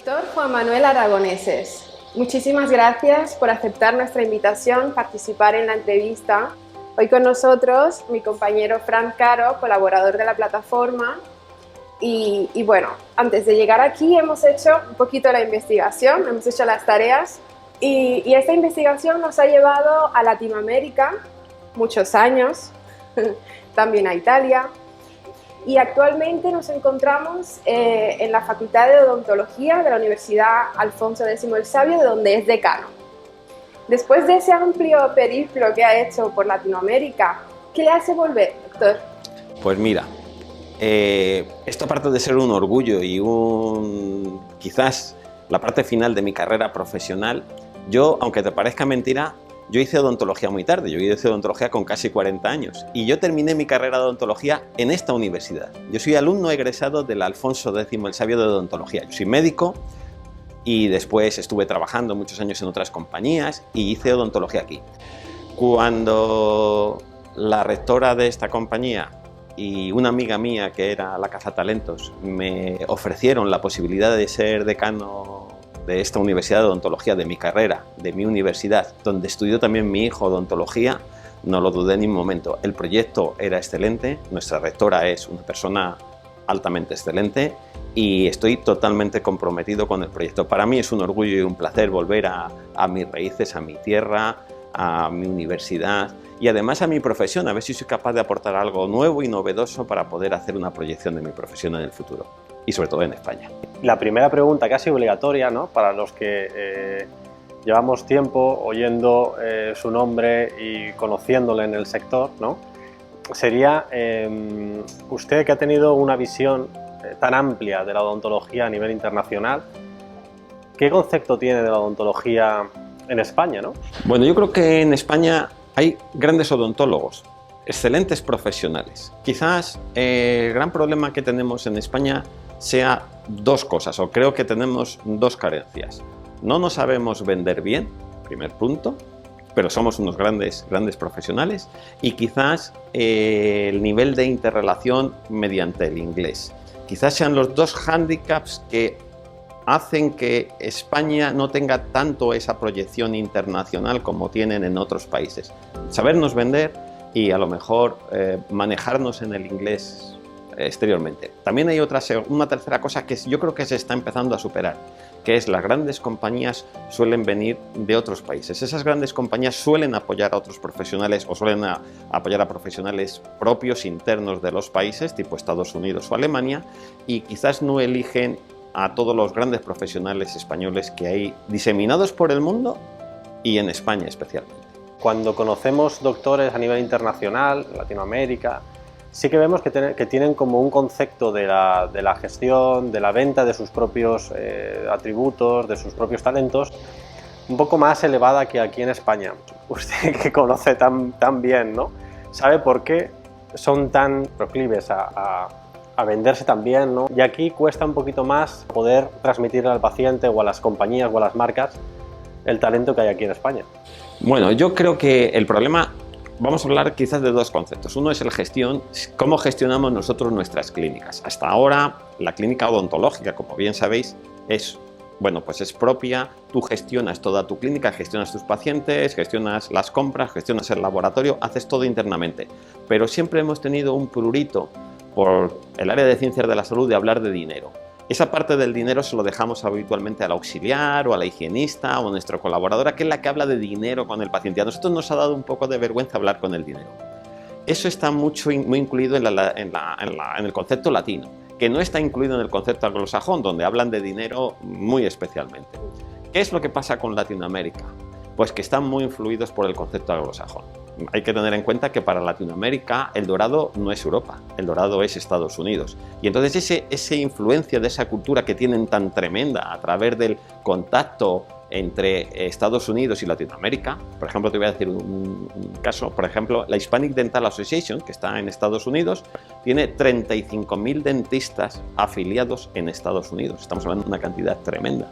Doctor Juan Manuel Aragoneses, muchísimas gracias por aceptar nuestra invitación, participar en la entrevista. Hoy con nosotros mi compañero Fran Caro, colaborador de la plataforma. Y bueno, antes de llegar aquí hemos hecho un poquito la investigación, hemos hecho las tareas y esta investigación nos ha llevado a Latinoamérica, muchos años, también a Italia. Y actualmente nos encontramos en la Facultad de Odontología de la Universidad Alfonso X el Sabio, de donde es decano. Después de ese amplio periplo que ha hecho por Latinoamérica, ¿qué le hace volver, doctor? Pues mira, esto aparte de ser un orgullo y quizás la parte final de mi carrera profesional, yo, aunque te parezca mentira, yo hice odontología muy tarde, yo hice odontología con casi 40 años y yo terminé mi carrera de odontología en esta universidad. Yo soy alumno egresado del Alfonso X el Sabio de odontología. Yo soy médico y después estuve trabajando muchos años en otras compañías y hice odontología aquí. Cuando la rectora de esta compañía y una amiga mía que era la cazatalentos me ofrecieron la posibilidad de ser decano de esta universidad de odontología, de mi carrera, de mi universidad, donde estudió también mi hijo odontología, no lo dudé ni un momento. El proyecto era excelente, nuestra rectora es una persona altamente excelente y estoy totalmente comprometido con el proyecto. Para mí es un orgullo y un placer volver a mis raíces, a mi tierra, a mi universidad y además a mi profesión, a ver si soy capaz de aportar algo nuevo y novedoso para poder hacer una proyección de mi profesión en el futuro y sobre todo en España. La primera pregunta, casi obligatoria, ¿no?, para los que llevamos tiempo oyendo su nombre y conociéndole en el sector, ¿no?, sería, usted que ha tenido una visión tan amplia de la odontología a nivel internacional, ¿qué concepto tiene de la odontología en España, ¿no? Bueno, yo creo que en España hay grandes odontólogos, excelentes profesionales. Quizás el gran problema que tenemos en España sea dos cosas, o creo que tenemos dos carencias. No nos sabemos vender bien, primer punto, pero somos unos grandes profesionales, y quizás el nivel de interrelación mediante el inglés. Quizás sean los dos hándicaps que hacen que España no tenga tanto esa proyección internacional como tienen en otros países. Sabernos vender y a lo mejor manejarnos en el inglés exteriormente. También hay una tercera cosa que yo creo que se está empezando a superar, que es las grandes compañías suelen venir de otros países. Esas grandes compañías suelen apoyar a otros profesionales o suelen apoyar a profesionales propios internos de los países, tipo Estados Unidos o Alemania, y quizás no eligen a todos los grandes profesionales españoles que hay diseminados por el mundo y en España especialmente. Cuando conocemos doctores a nivel internacional, Latinoamérica, sí que vemos que tienen como un concepto de la gestión, de la venta de sus propios atributos, de sus propios talentos, un poco más elevada que aquí en España. Usted que conoce tan bien, ¿no?, sabe por qué son tan proclives a venderse tan bien, ¿no? Y aquí cuesta un poquito más poder transmitirle al paciente o a las compañías o a las marcas el talento que hay aquí en España. Bueno, yo creo que el problema, vamos a hablar quizás de dos conceptos. Uno es el cómo gestionamos nosotros nuestras clínicas. Hasta ahora, la clínica odontológica, como bien sabéis, es propia. Tú gestionas toda tu clínica, gestionas tus pacientes, gestionas las compras, gestionas el laboratorio, haces todo internamente. Pero siempre hemos tenido un prurito por el área de ciencias de la salud de hablar de dinero. Esa parte del dinero se lo dejamos habitualmente al auxiliar o a la higienista o a nuestra colaboradora, que es la que habla de dinero con el paciente. A nosotros nos ha dado un poco de vergüenza hablar con el dinero. Eso está muy incluido en el concepto latino, que no está incluido en el concepto anglosajón, donde hablan de dinero muy especialmente. ¿Qué es lo que pasa con Latinoamérica? Pues que están muy influidos por el concepto anglosajón. Hay que tener en cuenta que para Latinoamérica el dorado no es Europa, el dorado es Estados Unidos. Y entonces esa influencia de esa cultura que tienen tan tremenda a través del contacto entre Estados Unidos y Latinoamérica, por ejemplo, te voy a decir un caso, por ejemplo, la Hispanic Dental Association, que está en Estados Unidos, tiene 35.000 dentistas afiliados en Estados Unidos. Estamos hablando de una cantidad tremenda.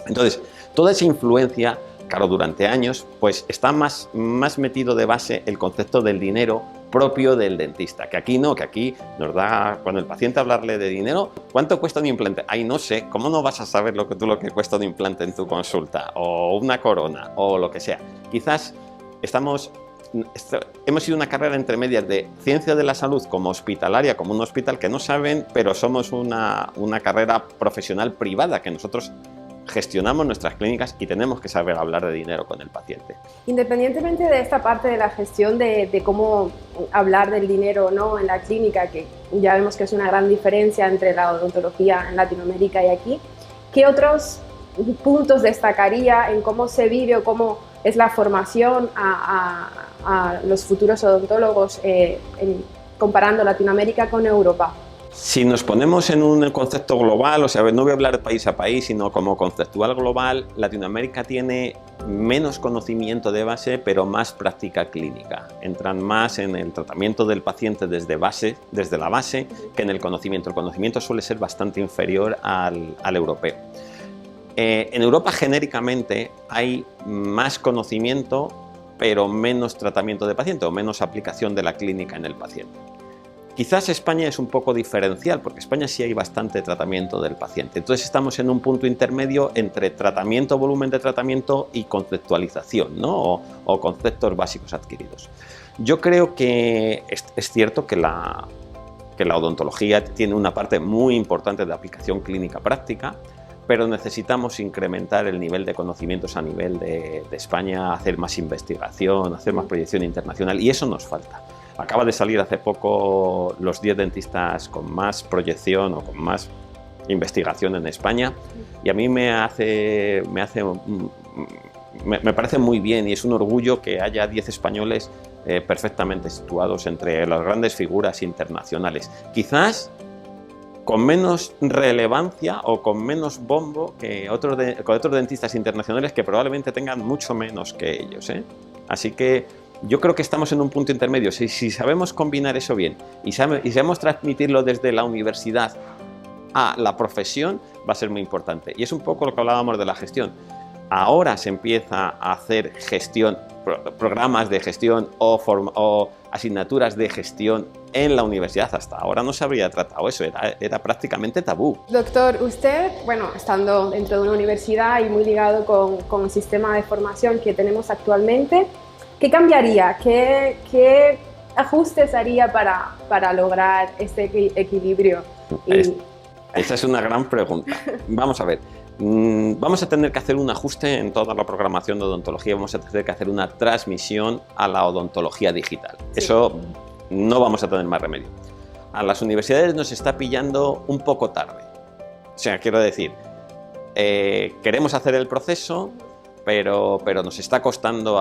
Entonces, toda esa influencia, claro, durante años, pues está más metido de base el concepto del dinero propio del dentista, que aquí no, que aquí nos da, cuando el paciente hablarle de dinero, ¿cuánto cuesta un implante? Ay, no sé, ¿cómo no vas a saber lo que cuesta un implante en tu consulta? O una corona, o lo que sea. Quizás hemos sido una carrera entre medias de ciencia de la salud como hospitalaria, como un hospital que no saben, pero somos una carrera profesional privada que nosotros gestionamos nuestras clínicas y tenemos que saber hablar de dinero con el paciente. Independientemente de esta parte de la gestión de cómo hablar del dinero, ¿no?, en la clínica, que ya vemos que es una gran diferencia entre la odontología en Latinoamérica y aquí, ¿qué otros puntos destacaría en cómo se vive o cómo es la formación a los futuros odontólogos comparando Latinoamérica con Europa? Si nos ponemos en un concepto global, o sea, no voy a hablar de país a país, sino como conceptual global, Latinoamérica tiene menos conocimiento de base, pero más práctica clínica. Entran más en el tratamiento del paciente desde la base, que en el conocimiento. El conocimiento suele ser bastante inferior al europeo. En Europa, genéricamente, hay más conocimiento, pero menos tratamiento de paciente o menos aplicación de la clínica en el paciente. Quizás España es un poco diferencial, porque en España sí hay bastante tratamiento del paciente. Entonces estamos en un punto intermedio entre tratamiento, volumen de tratamiento y conceptualización, ¿no? o conceptos básicos adquiridos. Yo creo que es cierto que la odontología tiene una parte muy importante de aplicación clínica práctica, pero necesitamos incrementar el nivel de conocimientos a nivel de España, hacer más investigación, hacer más proyección internacional, y eso nos falta. Acaba de salir hace poco los 10 dentistas con más proyección o con más investigación en España, y a mí me parece muy bien, y es un orgullo que haya 10 españoles perfectamente situados entre las grandes figuras internacionales. Quizás con menos relevancia o con menos bombo que otros dentistas internacionales que probablemente tengan mucho menos que ellos, ¿eh? Así que yo creo que estamos en un punto intermedio. Si sabemos combinar eso bien y sabemos transmitirlo desde la universidad a la profesión, va a ser muy importante. Y es un poco lo que hablábamos de la gestión. Ahora se empieza a hacer gestión, programas de gestión o asignaturas de gestión en la universidad. Hasta ahora no se habría tratado eso, era prácticamente tabú. Doctor, usted, bueno, estando dentro de una universidad y muy ligado con el sistema de formación que tenemos actualmente, ¿qué cambiaría? ¿Qué ajustes haría para lograr este equilibrio? Esa es una gran pregunta. Vamos a ver. Vamos a tener que hacer un ajuste en toda la programación de odontología, vamos a tener que hacer una transmisión a la odontología digital. Sí. Eso no vamos a tener más remedio. A las universidades nos está pillando un poco tarde. O sea, quiero decir, queremos hacer el proceso, pero nos está costando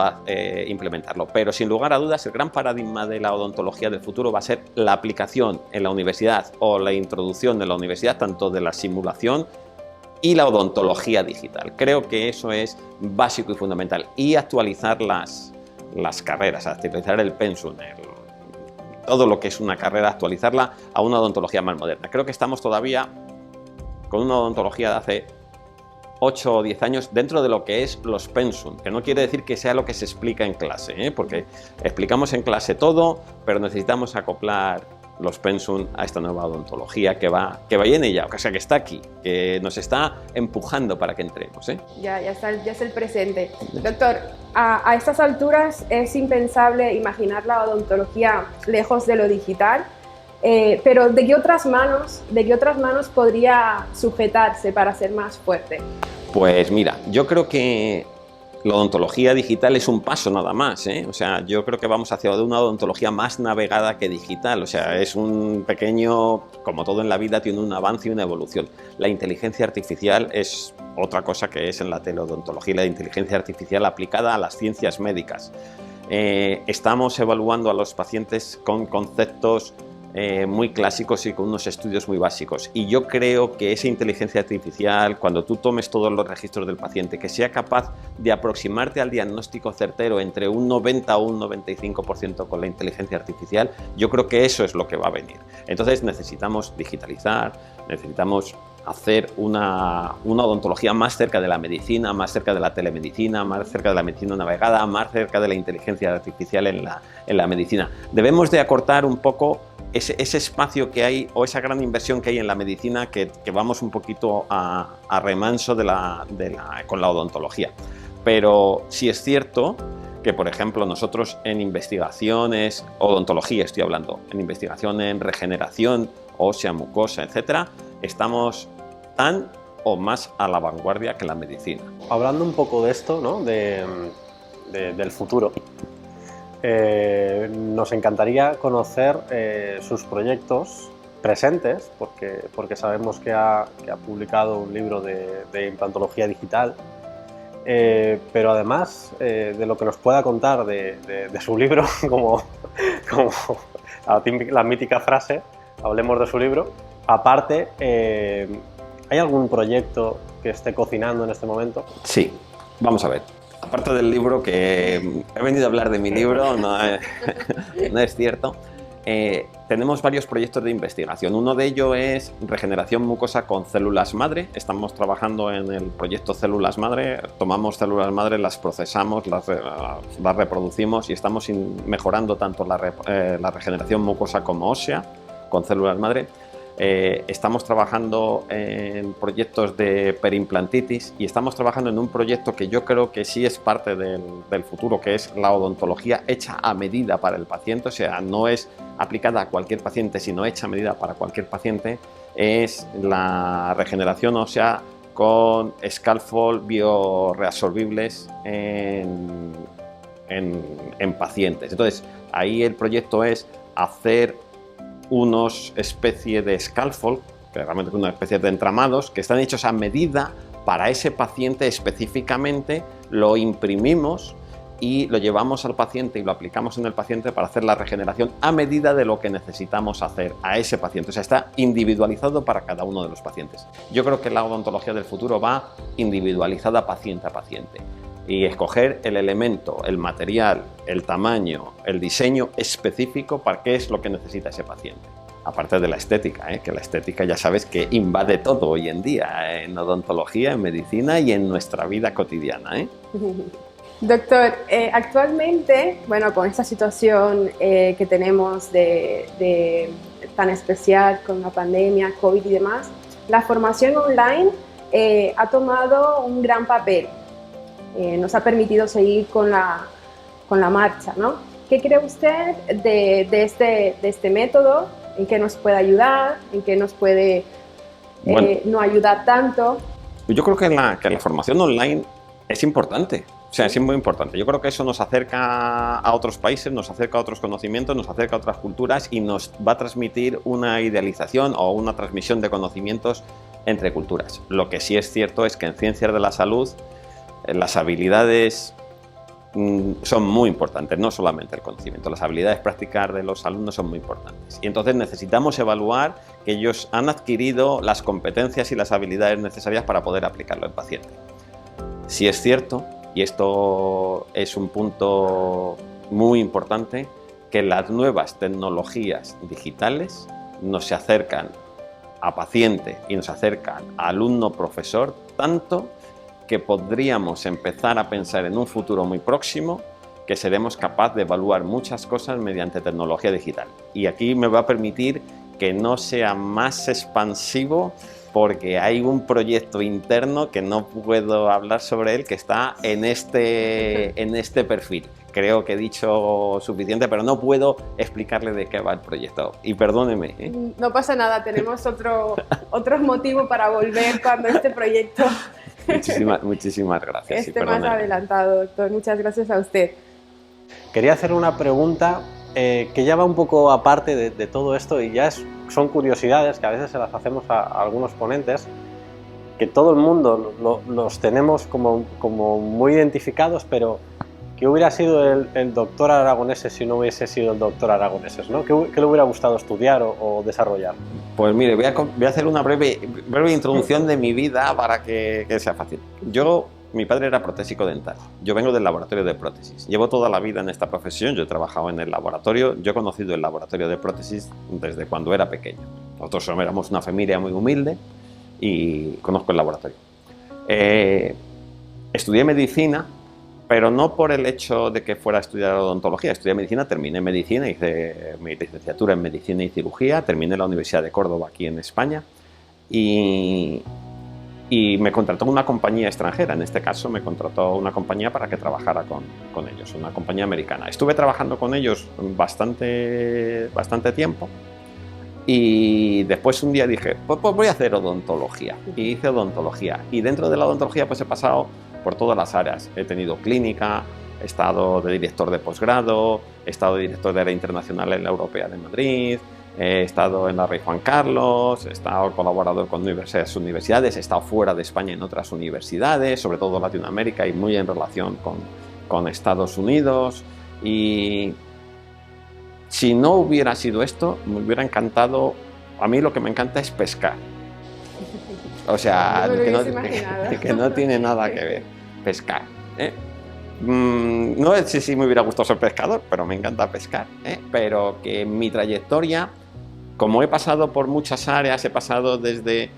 implementarlo. Pero sin lugar a dudas, el gran paradigma de la odontología del futuro va a ser la aplicación en la universidad o la introducción en la universidad, tanto de la simulación y la odontología digital. Creo que eso es básico y fundamental. Y actualizar las carreras, actualizar el pensum, todo lo que es una carrera, actualizarla a una odontología más moderna. Creo que estamos todavía con una odontología de hace 8 o 10 años dentro de lo que es los pensum, que no quiere decir que sea lo que se explica en clase, porque explicamos en clase todo, pero necesitamos acoplar los pensum a esta nueva odontología que viene ya, o sea, que está aquí, que nos está empujando para que entremos. Ya es el presente. Doctor, a estas alturas es impensable imaginar la odontología lejos de lo digital, pero ¿de qué otras manos podría sujetarse para ser más fuerte? Pues mira, yo creo que la odontología digital es un paso nada más, O sea, yo creo que vamos hacia una odontología más navegada que digital. O sea, es un pequeño, como todo en la vida, tiene un avance y una evolución. La inteligencia artificial es otra cosa que es en la teleodontología, la inteligencia artificial aplicada a las ciencias médicas. Estamos evaluando a los pacientes con conceptos muy clásicos y con unos estudios muy básicos, y yo creo que esa inteligencia artificial, cuando tú tomes todos los registros del paciente, que sea capaz de aproximarte al diagnóstico certero entre un 90 o un 95% con la inteligencia artificial, yo creo que eso es lo que va a venir. Entonces necesitamos digitalizar, necesitamos hacer una odontología más cerca de la medicina, más cerca de la telemedicina, más cerca de la medicina navegada, más cerca de la inteligencia artificial en la medicina. Debemos de acortar un poco ese espacio que hay o esa gran inversión que hay en la medicina que vamos un poquito a remanso con la odontología. Pero sí es cierto que, por ejemplo, nosotros en investigaciones, odontología estoy hablando, en investigación en regeneración ósea, mucosa, etcétera, estamos tan o más a la vanguardia que la medicina. Hablando un poco de esto, ¿no? del futuro, nos encantaría conocer sus proyectos presentes, porque sabemos que ha publicado un libro de implantología digital, pero además de lo que nos pueda contar de su libro, como la mítica frase, hablemos de su libro. Aparte, ¿hay algún proyecto que esté cocinando en este momento? Sí, vamos a ver. Aparte del libro, que he venido a hablar de mi libro, no es cierto. Tenemos varios proyectos de investigación. Uno de ellos es regeneración mucosa con células madre. Estamos trabajando en el proyecto células madre. Tomamos células madre, las procesamos, las reproducimos y estamos mejorando tanto la regeneración mucosa como ósea con células madre. Estamos trabajando en proyectos de perimplantitis y estamos trabajando en un proyecto que yo creo que sí es parte del futuro, que es la odontología hecha a medida para el paciente, o sea, no es aplicada a cualquier paciente, sino hecha a medida para cualquier paciente. Es la regeneración ósea con scaffold bioreabsorbibles en pacientes. Entonces, ahí el proyecto es hacer unos especie de scaffold, que realmente son una especie de entramados, que están hechos a medida para ese paciente específicamente, lo imprimimos y lo llevamos al paciente y lo aplicamos en el paciente para hacer la regeneración a medida de lo que necesitamos hacer a ese paciente. O sea, está individualizado para cada uno de los pacientes. Yo creo que la odontología del futuro va individualizada paciente a paciente. Y escoger el elemento, el material, el tamaño, el diseño específico para qué es lo que necesita ese paciente. Aparte de la estética, que la estética ya sabes que invade todo hoy en día, en odontología, en medicina y en nuestra vida cotidiana. Doctor, actualmente, bueno, con esta situación que tenemos tan especial con la pandemia, COVID y demás, la formación online ha tomado un gran papel. Nos ha permitido seguir con la marcha, ¿no? ¿Qué cree usted de este método? ¿En qué nos puede ayudar? ¿En qué nos puede no ayudar tanto? Yo creo que la formación online es importante. O sea, es muy importante. Yo creo que eso nos acerca a otros países, nos acerca a otros conocimientos, nos acerca a otras culturas y nos va a transmitir una idealización o una transmisión de conocimientos entre culturas. Lo que sí es cierto es que en ciencias de la salud las habilidades son muy importantes, no solamente el conocimiento. Las habilidades prácticas de los alumnos son muy importantes. Y entonces necesitamos evaluar que ellos han adquirido las competencias y las habilidades necesarias para poder aplicarlo en paciente. Sí es cierto, y esto es un punto muy importante, que las nuevas tecnologías digitales nos se acercan a paciente y nos acercan a alumno-profesor tanto que podríamos empezar a pensar en un futuro muy próximo que seremos capaces de evaluar muchas cosas mediante tecnología digital. Y aquí me va a permitir que no sea más expansivo porque hay un proyecto interno que no puedo hablar sobre él que está en este perfil. Creo que he dicho suficiente, pero no puedo explicarle de qué va el proyecto. Y perdóneme. No pasa nada, tenemos otro motivo para volver cuando este proyecto... Muchísimas gracias. Más adelantado, doctor. Muchas gracias a usted. Quería hacer una pregunta que ya va un poco aparte de todo esto y ya son curiosidades que a veces se las hacemos a algunos ponentes, que todo el mundo los tenemos como muy identificados, pero ¿qué hubiera sido el doctor Aragoneses si no hubiese sido el doctor Aragoneses, ¿no? ¿Qué le hubiera gustado estudiar o desarrollar? Pues mire, voy a hacer una breve introducción de mi vida para que sea fácil. Mi padre era protésico dental. Yo vengo del laboratorio de prótesis. Llevo toda la vida en esta profesión. Yo he trabajado en el laboratorio. Yo he conocido el laboratorio de prótesis desde cuando era pequeño. Nosotros éramos una familia muy humilde. y conozco el laboratorio. Estudié medicina, pero no por el hecho de que fuera a estudiar odontología. Estudié medicina, terminé medicina, hice mi licenciatura en medicina y cirugía, terminé en la Universidad de Córdoba aquí en España y me contrató una compañía extranjera. En este caso me contrató una compañía para que trabajara con ellos, una compañía americana. Estuve trabajando con ellos bastante tiempo y después un día dije, pues voy a hacer odontología, y hice odontología, y dentro de la odontología pues he pasado por todas las áreas. He tenido clínica, he estado de director de posgrado, he estado de director de área internacional en la Europea de Madrid, he estado en la Rey Juan Carlos, he estado colaborador con diversas universidades, he estado fuera de España en otras universidades, sobre todo Latinoamérica y muy en relación con Estados Unidos. Y si no hubiera sido esto, me hubiera encantado. A mí lo que me encanta es pescar. O sea, que no tiene nada que ver. Pescar. No sé si me hubiera gustado ser pescador, pero me encanta pescar. Pero que en mi trayectoria, como he pasado por muchas áreas, he pasado desde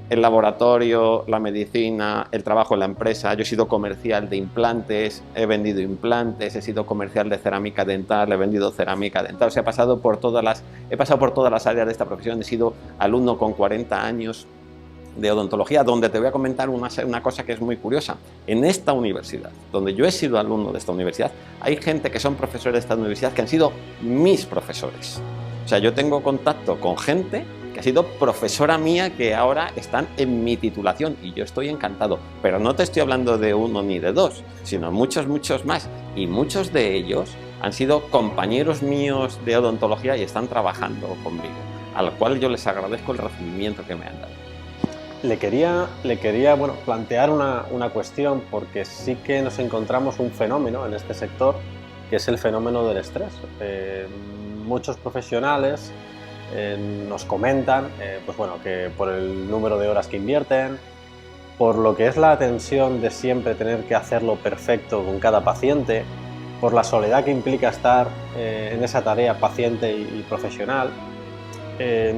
el laboratorio, la medicina, el trabajo en la empresa. Yo he sido comercial de implantes, he vendido implantes, he sido comercial de cerámica dental, he vendido cerámica dental. O sea, he pasado por todas las áreas de esta profesión. He sido alumno con 40 años de odontología, donde te voy a comentar una cosa que es muy curiosa. En esta universidad, donde yo he sido alumno de esta universidad, hay gente que son profesores de esta universidad que han sido mis profesores. O sea, yo tengo contacto con gente que ha sido profesora mía, que ahora están en mi titulación y yo estoy encantado. Pero no te estoy hablando de uno ni de dos, sino muchos más. Y muchos de ellos han sido compañeros míos de odontología y están trabajando conmigo, al cual yo les agradezco el recibimiento que me han dado. Le quería plantear una cuestión, porque sí que nos encontramos un fenómeno en este sector, que es el fenómeno del estrés. Muchos profesionales nos comentan que por el número de horas que invierten, por lo que es la tensión de siempre tener que hacerlo perfecto con cada paciente, por la soledad que implica estar en esa tarea paciente y profesional,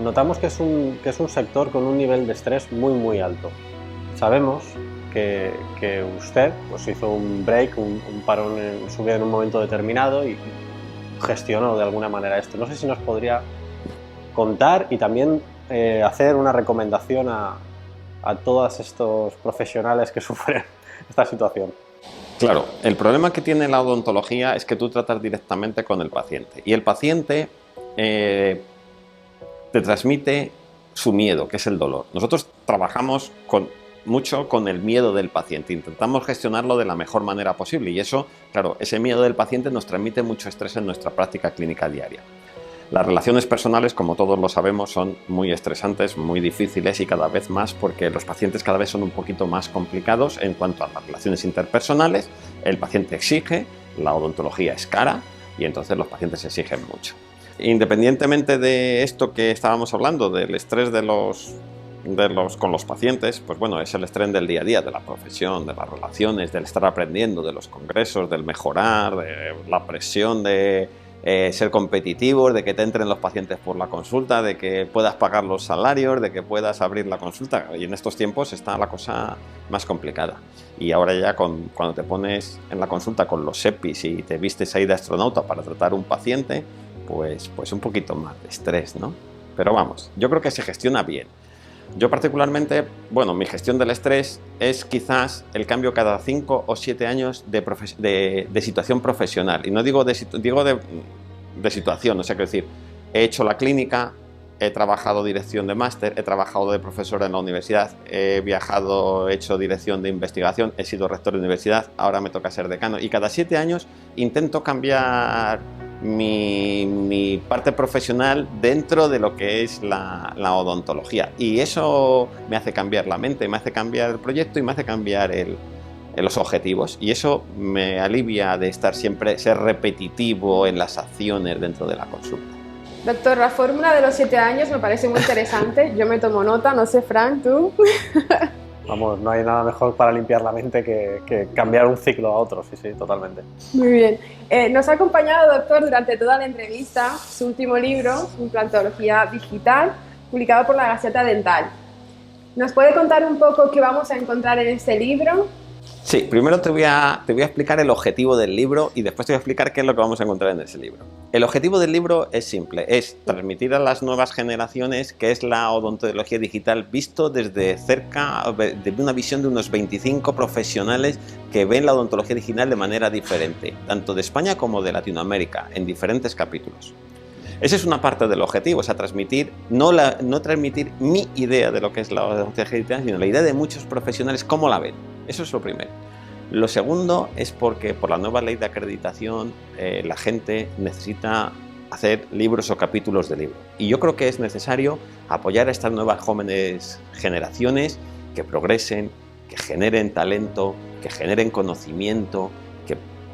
notamos que es un sector con un nivel de estrés muy alto. Sabemos que usted pues hizo un break, un parón en su vida en un momento determinado y gestionó de alguna manera esto. No sé si nos podría contar y también hacer una recomendación a todos estos profesionales que sufren esta situación. Claro, el problema que tiene la odontología es que tú tratas directamente con el paciente y el paciente te transmite su miedo, que es el dolor. Nosotros trabajamos mucho con el miedo del paciente, intentamos gestionarlo de la mejor manera posible y eso, claro, ese miedo del paciente nos transmite mucho estrés en nuestra práctica clínica diaria. Las relaciones personales, como todos lo sabemos, son muy estresantes, muy difíciles y cada vez más porque los pacientes cada vez son un poquito más complicados en cuanto a las relaciones interpersonales. El paciente exige, la odontología es cara y entonces los pacientes exigen mucho. Independientemente de esto que estábamos hablando, del estrés con los pacientes, pues bueno, es el estrés del día a día, de la profesión, de las relaciones, del estar aprendiendo, de los congresos, del mejorar, de la presión de ser competitivos, de que te entren los pacientes por la consulta, de que puedas pagar los salarios, de que puedas abrir la consulta. Y en estos tiempos está la cosa más complicada. Y ahora ya cuando te pones en la consulta con los EPIs y te vistes ahí de astronauta para tratar un paciente, pues un poquito más de estrés, ¿no? Pero vamos, yo creo que se gestiona bien. Yo particularmente, mi gestión del estrés es quizás el cambio cada 5 o 7 años de situación profesional. Y no digo de situación, o sea, quiero decir, he hecho la clínica, he trabajado dirección de máster, he trabajado de profesor en la universidad, he viajado, he hecho dirección de investigación, he sido rector de universidad, ahora me toca ser decano. Y cada 7 años intento cambiar mi parte profesional dentro de lo que es la odontología y eso me hace cambiar la mente, me hace cambiar el proyecto y me hace cambiar los objetivos y eso me alivia de ser repetitivo en las acciones dentro de la consulta. Doctor, la fórmula de los 7 años me parece muy interesante, yo me tomo nota, no sé, Frank, ¿tú? Vamos, no hay nada mejor para limpiar la mente que cambiar un ciclo a otro, sí, totalmente. Muy bien. Nos ha acompañado, doctor, durante toda la entrevista su último libro, Implantología Digital, publicado por la Gaceta Dental. ¿Nos puede contar un poco qué vamos a encontrar en este libro? Sí, primero te voy a explicar el objetivo del libro y después te voy a explicar qué es lo que vamos a encontrar en ese libro. El objetivo del libro es simple, es transmitir a las nuevas generaciones qué es la odontología digital visto desde cerca, desde una visión de unos 25 profesionales que ven la odontología digital de manera diferente, tanto de España como de Latinoamérica, en diferentes capítulos. Esa es una parte del objetivo, o sea, transmitir, no transmitir mi idea de lo que es la odontología digital, sino la idea de muchos profesionales, cómo la ven. Eso es lo primero. Lo segundo es porque por la nueva ley de acreditación la gente necesita hacer libros o capítulos de libro. Y yo creo que es necesario apoyar a estas nuevas jóvenes generaciones que progresen, que generen talento, que generen conocimiento,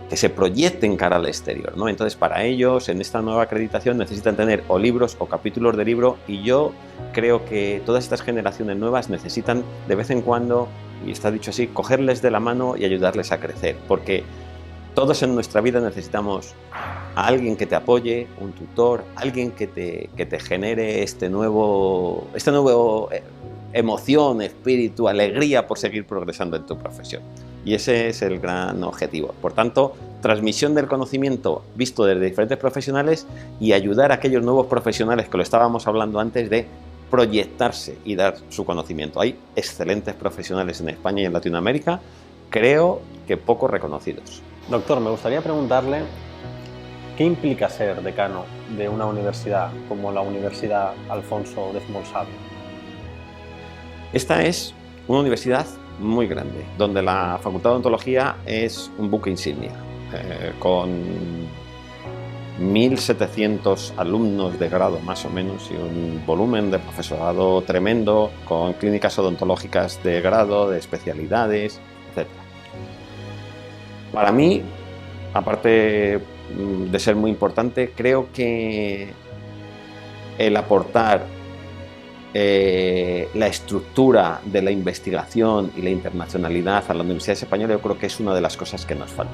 que se proyecten cara al exterior, ¿no? Entonces, para ellos, en esta nueva acreditación necesitan tener o libros o capítulos de libro, y yo creo que todas estas generaciones nuevas necesitan de vez en cuando, y está dicho así, cogerles de la mano y ayudarles a crecer, porque todos en nuestra vida necesitamos a alguien que te apoye, un tutor, alguien que te genere este nuevo emoción, espíritu, alegría por seguir progresando en tu profesión. Y ese es el gran objetivo. Por tanto, transmisión del conocimiento visto desde diferentes profesionales y ayudar a aquellos nuevos profesionales que lo estábamos hablando antes de proyectarse y dar su conocimiento. Hay excelentes profesionales en España y en Latinoamérica, creo que poco reconocidos. Doctor, me gustaría preguntarle qué implica ser decano de una universidad como la Universidad Alfonso X el Sabio. Esta es una universidad muy grande, donde la Facultad de Odontología es un buque insignia, con 1.700 alumnos de grado más o menos y un volumen de profesorado tremendo, con clínicas odontológicas de grado, de especialidades, etc. Para mí, aparte de ser muy importante, creo que el aportar la estructura de la investigación y la internacionalidad a la Universidad Española, yo creo que es una de las cosas que nos falta.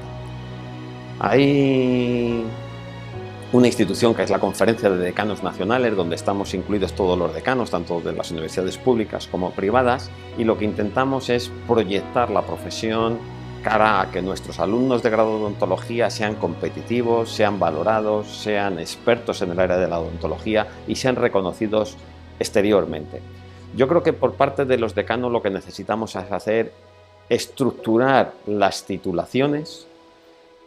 Hay una institución que es la Conferencia de Decanos Nacionales, donde estamos incluidos todos los decanos, tanto de las universidades públicas como privadas, y lo que intentamos es proyectar la profesión cara a que nuestros alumnos de grado de odontología sean competitivos, sean valorados, sean expertos en el área de la odontología y sean reconocidos exteriormente. Yo creo que por parte de los decanos lo que necesitamos es hacer estructurar las titulaciones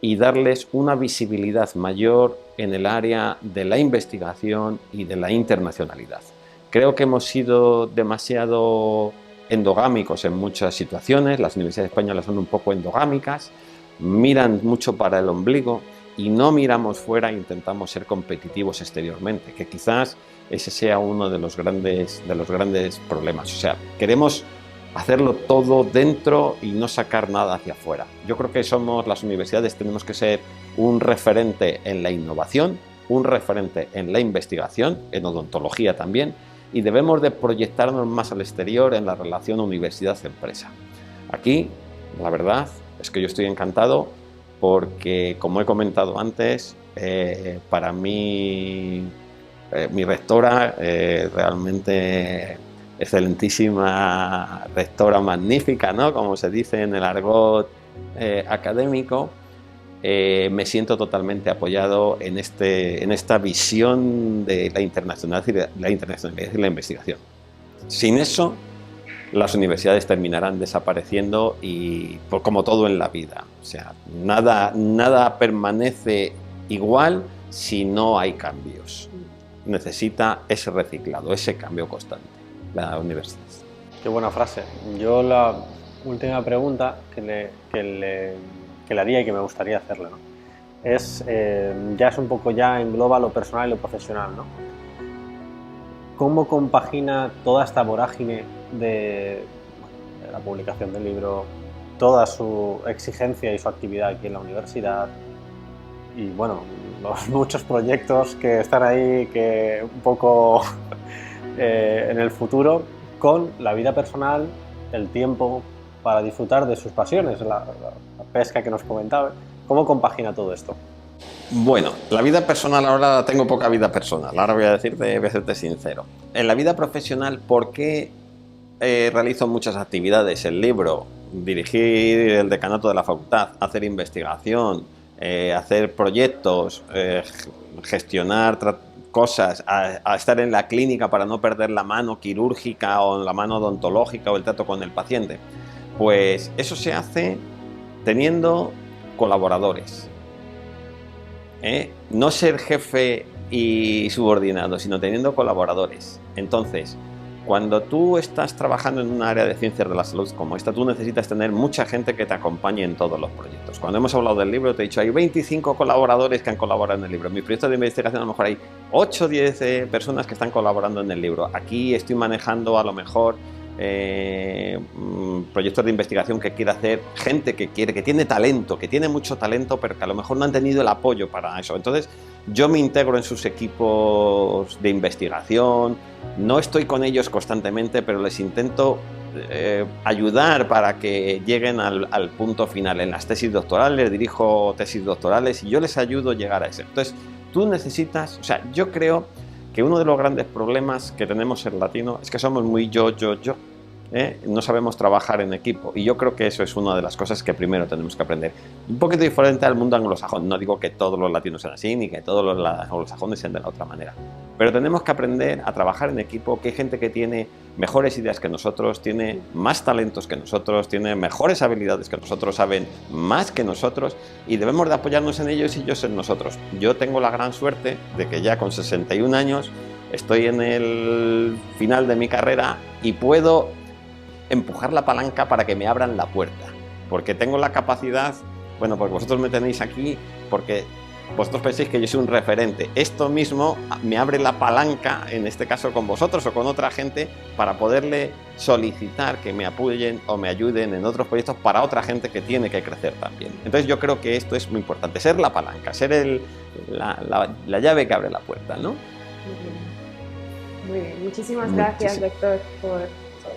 y darles una visibilidad mayor en el área de la investigación y de la internacionalidad. Creo que hemos sido demasiado endogámicos en muchas situaciones, las universidades españolas son un poco endogámicas, miran mucho para el ombligo y no miramos fuera e intentamos ser competitivos exteriormente, que quizás ese sea uno de los grandes problemas. O sea, queremos hacerlo todo dentro y no sacar nada hacia afuera. Yo creo que las universidades tenemos que ser un referente en la innovación, un referente en la investigación, en odontología también, y debemos de proyectarnos más al exterior en la relación universidad-empresa. Aquí, la verdad, es que yo estoy encantado porque, como he comentado antes, para mí, mi rectora, realmente excelentísima rectora, magnífica, ¿no? Como se dice en el argot académico, me siento totalmente apoyado en esta visión de la internacionalidad y la investigación. Sin eso, las universidades terminarán desapareciendo y como todo en la vida. O sea, nada permanece igual si no hay cambios. Necesita ese reciclado, ese cambio constante, la universidad. Qué buena frase. Yo la última pregunta que le haría y que me gustaría hacerle, ¿no? Ya es un poco, ya engloba lo personal y lo profesional, ¿no? ¿Cómo compagina toda esta vorágine de la publicación del libro, toda su exigencia y su actividad aquí en la universidad y, bueno, los muchos proyectos que están ahí, que un poco en el futuro, con la vida personal, el tiempo para disfrutar de sus pasiones, la pesca que nos comentaba? ¿Cómo compagina todo esto? Bueno, la vida personal, ahora tengo poca vida personal, ahora voy a hacerte sincero. En la vida profesional, ¿por qué realizo muchas actividades, el libro, dirigir el decanato de la facultad, hacer investigación, hacer proyectos, gestionar cosas, a estar en la clínica para no perder la mano quirúrgica o la mano odontológica o el trato con el paciente. Pues eso se hace teniendo colaboradores. No ser jefe y subordinado, sino teniendo colaboradores. Entonces, cuando tú estás trabajando en un área de ciencias de la salud como esta, tú necesitas tener mucha gente que te acompañe en todos los proyectos. Cuando hemos hablado del libro, te he dicho, hay 25 colaboradores que han colaborado en el libro. En mi proyecto de investigación, a lo mejor hay 8 o 10 personas que están colaborando en el libro. Aquí estoy manejando, a lo mejor, proyectos de investigación que quiere hacer gente que tiene talento, que tiene mucho talento, pero que a lo mejor no han tenido el apoyo para eso. Entonces, yo me integro en sus equipos de investigación, no estoy con ellos constantemente, pero les intento ayudar para que lleguen al punto final. En las tesis doctorales, dirijo tesis doctorales y yo les ayudo a llegar a eso. Entonces, tú necesitas, o sea, yo creo que uno de los grandes problemas que tenemos el latino es que somos muy yo. No sabemos trabajar en equipo, y yo creo que eso es una de las cosas que primero tenemos que aprender. Un poquito diferente al mundo anglosajón. No digo que todos los latinos sean así, ni que todos los anglosajones sean de la otra manera, pero tenemos que aprender a trabajar en equipo, que hay gente que tiene mejores ideas que nosotros, tiene más talentos que nosotros, tiene mejores habilidades que nosotros, saben más que nosotros, y debemos de apoyarnos en ellos y ellos en nosotros. Yo tengo la gran suerte de que ya con 61 años estoy en el final de mi carrera y puedo empujar la palanca para que me abran la puerta, porque tengo la capacidad, bueno, porque vosotros me tenéis aquí, porque vosotros pensáis que yo soy un referente. Esto mismo me abre la palanca, en este caso con vosotros o con otra gente, para poderle solicitar que me apoyen o me ayuden en otros proyectos para otra gente que tiene que crecer también. Entonces yo creo que esto es muy importante, ser la palanca, ser la llave que abre la puerta, ¿no? Muy bien. Muchísimas gracias, doctor, por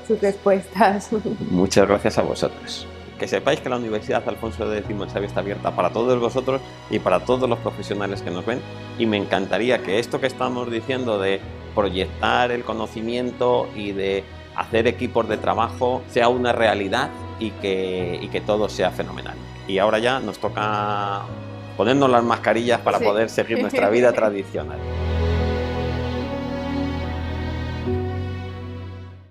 sus respuestas. Muchas gracias a vosotros. Que sepáis que la Universidad Alfonso X el Sabio está abierta para todos vosotros y para todos los profesionales que nos ven, y me encantaría que esto que estamos diciendo de proyectar el conocimiento y de hacer equipos de trabajo sea una realidad y que todo sea fenomenal. Y ahora ya nos toca ponernos las mascarillas para poder seguir nuestra vida tradicional.